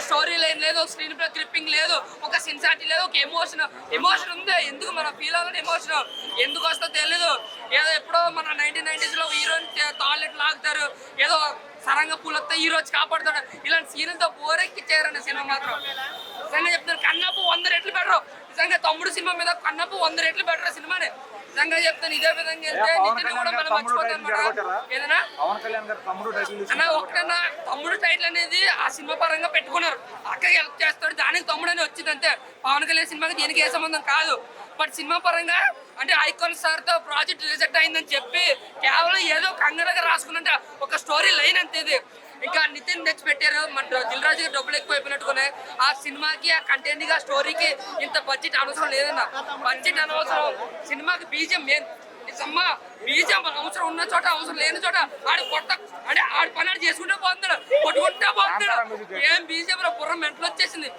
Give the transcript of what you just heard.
Story line లేదు, screen play clipping లేదు, ఒక సిన్సారిటీ లేదు, ఒక ఎమోషన్ ఉంది. ఎందుకు మన ఫీల్ అవ్వాలని ఎమోషన్ ఎందుకు వస్తుందో తెలీదు. ఏదో ఎప్పుడో మన 1990s లో హీరోని తాళ్ళెట్ లాగుతారు, ఏదో సరంగా పూలతో హీరోకి కాపాడుతాడు. ఇలాంటి సీన్లతో బోరెక్కిచ్చారండి సినిమా మాత్రం. నిజంగా చెప్తాను, కన్నప్పు 100 రెట్లు బెటర్. నిజంగా తమ్ముడు సినిమా మీద కన్నప్పు 100 రెట్లు బెటర్ సినిమానే. నిజంగా చెప్తాను, ఇదే విధంగా వెళ్తే నితిన్ కూడా మనం మర్చిపోతాను. ఏదైనా అన్న ఒకటన్నా తమ్ముడు టైటిల్ అనేది ఆ సినిమా పరంగా పెట్టుకున్నారు, అక్కడికి హెల్ప్ చేస్తాడు, దానికి తమ్ముడు అని వచ్చింది అంతే. పవన్ కళ్యాణ్ సినిమాకి దీనికి ఏ సంబంధం కాదు. బట్ సినిమా పరంగా అంటే ఐకాన్ స్టార్ తో ప్రాజెక్ట్ రిజెక్ట్ అయిందని చెప్పి కేవలం ఏదో కంగారుగా రాసుకున్నట్టు ఒక స్టోరీ లైన్ అంతే ఇది. ఇంకా నితిన్ తెచ్చి పెట్టారు, మన దిల్ రాజుకి డబ్బులు ఎక్కువ అయిపోయినట్టుకునే ఆ సినిమాకి, ఆ కంటెంట్ కి, ఆ స్టోరీకి ఇంత బడ్జెట్ అవసరం లేదన్న. బడ్జెట్ అనవసరం, సినిమాకి బీజం మెయిన్. నిజమ్మా బీజం అవసరం ఉన్న చోట, అవసరం లేని చోట ఆడు కొట్ట అంటే ఆడు పని ఆడు చేసుకుంటే పోతున్నాడు, కొట్టుకుంటే పోతున్నాడు. ఏం బీజం బుర్ర మెంటలు వచ్చేసింది.